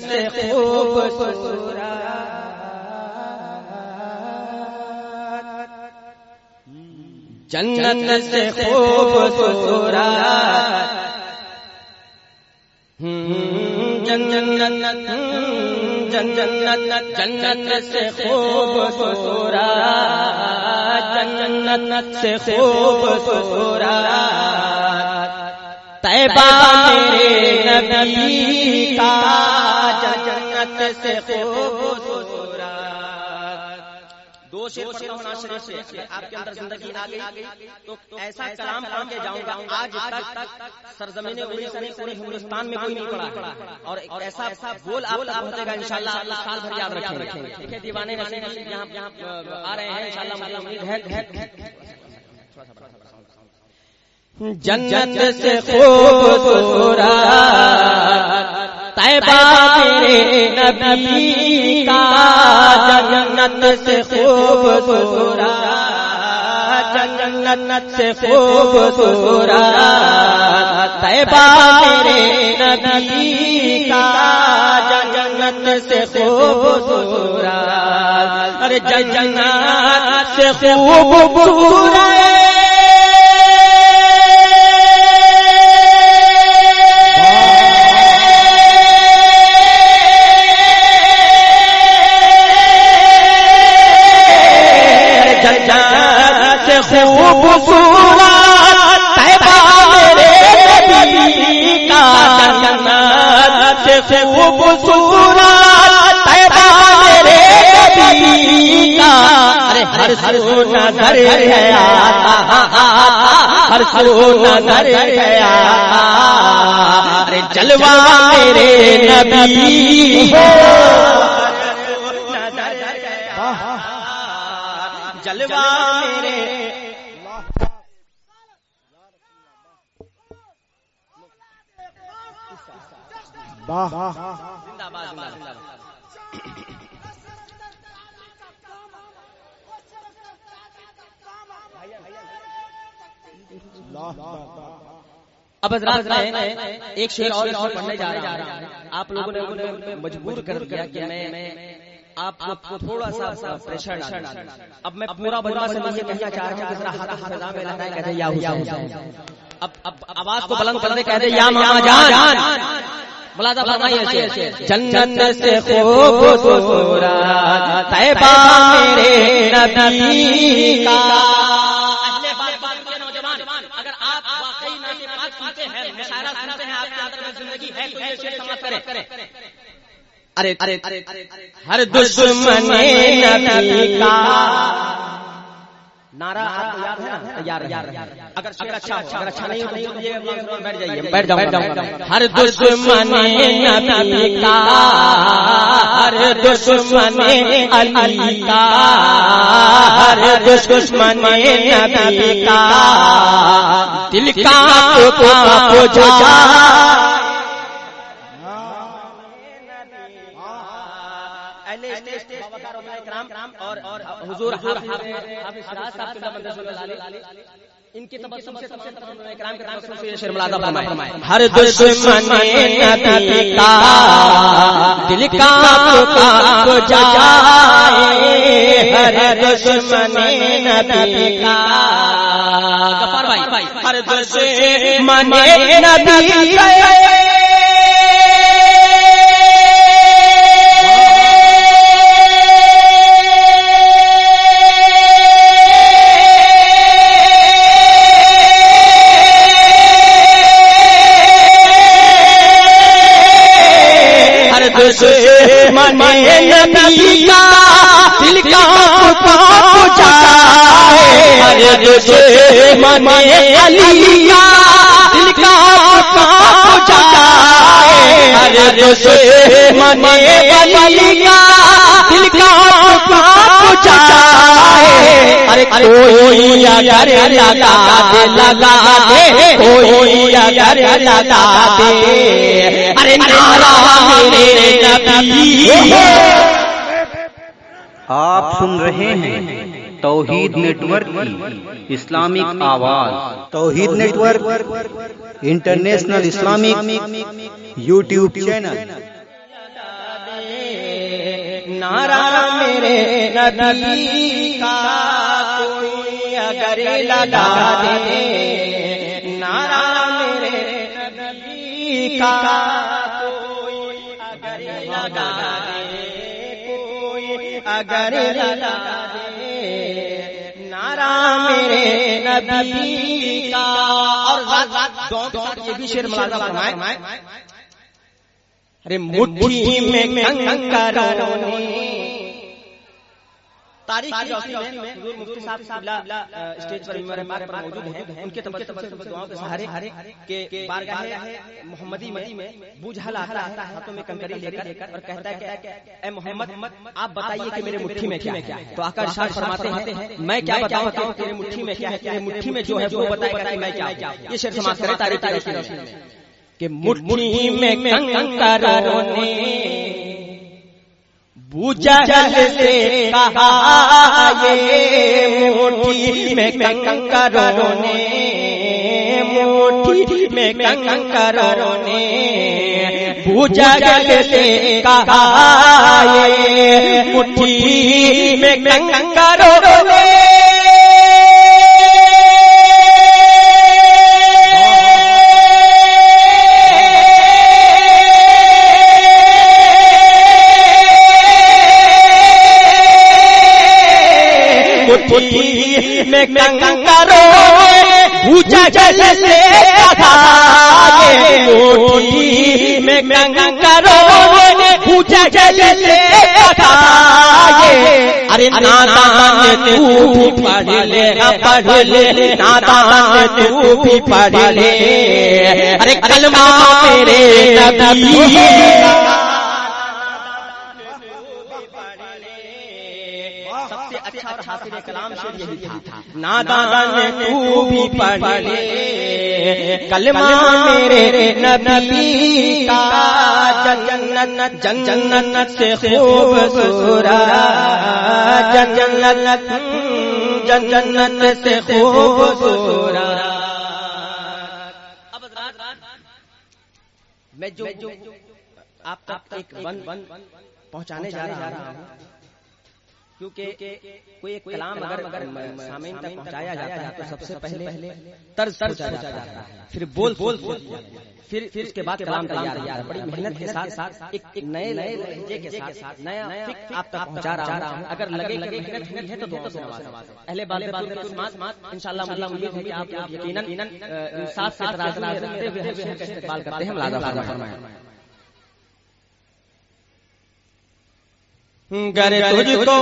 سے خوبصورت جنت سے خوبصورت جنت سے خوبصورت جنت سے خوبصورت طیبہ میرے نبی کا جنت سے خوبصورت. دو شعر پڑھتا ہوں ناز شریف سے. آپ کے اندر زندگی آ گئی تو ایسا کلام پڑھ کے جاؤں گا آج تک سرزمین اڑیسہ نہیں پورے ہندوستان میں کوئی نہیں پڑھا, اور ایسا بول آپ تک پہنچے گا انشاءاللہ. آپ سال بھر یاد رکھیں گے. دیوانے نصیب یہاں آ رہے ہیں انشاءاللہ. مجھے امید ہے جنت سے خوبصورت طیبہ میرے نبی کا جنت سے خوبصورت جنت سے خوبصورت طیبہ میرے نبی کا جنت سے خوبصورت. ارے جنت سے خوبصورت خوبصورت طیبہ میرے نبی کا جنت سے خوبصورت طیبہ میرے نبی کا. ارے ہر سو نظر ہے آتا ہر سو نظر ہے آتا. ارے جلوہ میرے نبی جلوہ میرے اب حضرات ایک شعر اور پڑھنے جا رہا ہوں. آپ لوگوں نے مجبور کر دیا کہ میں آپ کو تھوڑا سا پریشر ڈالوں. اب میں پورا بجوا سے یہ کہنا چاہ رہا ہوں کہ ذرا ہاتھ فضا میں لگائیں, کہتے یا حسین. اب آواز کو بلند کر دے, کہتے یا ماما جان. ملازہ فرمائیے جنت سے خوبصورت طیبہ میرے نبی کا. اگر آپ واقعی نبی پاک سنتے ہیں, مشاعرہ سنتے ہیں, آپ کے اندر میں زندگی ہے تو یہ شعر سماعت کریں. ارے ہر دشمن نبی کا نعرہ آپ کو یاد ہے نا؟ یار اگر اچھا نہیں تو یہ بیٹھ جاؤں. ہر دشمن نبی کا ہر دشمن علی کا ہر دشمن نبی کا دل کا جا اور حضور حافظ شراز صاحب کے مدرسے میں ان کی تبسم سے تمام کرام کے نام سے شعر ملازہ فرمائے. ہر دشمن نبی کا دل کا جائے ہر دشمن نبی کا. غفار بھائی ہر دشمن نبی کا دشمن نبی کا دل کا جائے ہر دشمن علی کا دل کا جائے ہر دشمن علی کا دل کا جائے. ارے کوئی اگر لگا دے کوئی اگر لگا دے. ارے نعرہ میرے نبی. آپ سن رہے ہیں توحید نیٹ ورک کی اسلامک آواز. Tawheed network international Islamic YouTube channel. نعرہ میرے نبی کا کوئی اگر لگا دے، نعرہ میرے نبی کا کوئی اگر لگا دے، کوئی اگر لگا دے، نعرہ میرے نبی کا۔ اور یہ بھی شعر ملاحظہ فرمائے، ارے مٹھی میں کنکروں نے، تاریخ کی روشنی میں حضور مفتی صاحب اسٹیج پر ممبر پاک پر موجود ہیں، ان کے دعاؤں کے سہارے کہ بارگاہ محمدی میں بوجھل آتا ہے ہاتھوں میں کنکری لے کر اور کہتا ہے کہ اے محمد آپ بتائیے کہ میرے مٹھی میں کیا ہے، تو آقا ارشاد فرماتے ہیں میں کیا بتاؤں کہ تیرے مٹھی میں کیا ہے، تیرے مٹھی میں جو ہے وہ بتائے گا کہ میں کیا ہوں۔ یہ شعر سماعت کریں تاریخ کی روشنی میں کہ مٹھی میں کنکروں نے بوجھل سے کہا، یہ مٹھی میں کنکروں نے، مٹھی میں کنکروں نے بوجھل سے کہا، یہ مٹھی میں کنکروں نے میں کنکروں بوجھل سے کہا، یہ مٹھی میں کنکروں بوجھل سے کہا، یہ ارے نادان تو بھی پڑھ لے، پڑھ لے نادان تو بھی پڑھ لے، ارے کلمہ میرے نبی حاصل کلام شعر یہی تھا، نادان تو بھی پڑھ لے کلمہ میرے نبی کا، جنت جنت سے خوبصورت، جنت سے خوبصورت۔ اب میں جو آپ تک ایک ون پہنچانے جا رہا ہوں، کیونکہ کوئی ایک کلام اگر سامعین تک پہنچایا جاتا ہے تو سب سے پہلے طرز پہنچایا جاتا ہے، پھر بول پھر اس کے بعد کلام تیار ہے۔ بڑی محنت کے ساتھ ایک نئے لہجے کے ساتھ نیا فکر آپ تک پہنچا رہا ہوں۔ اگر لگے کہ محنت ہے تو دعا سے نوازیں۔ اہل بادرپور کی سماعت انشاءاللہ مجھے امید ہے کہ آپ لوگ یقیناً انصاف سے ترازو میں رکھتے ہوئے حق کا استقبال کرتے ہیں۔ ملاحظہ فرمائیں، گر تجھ کو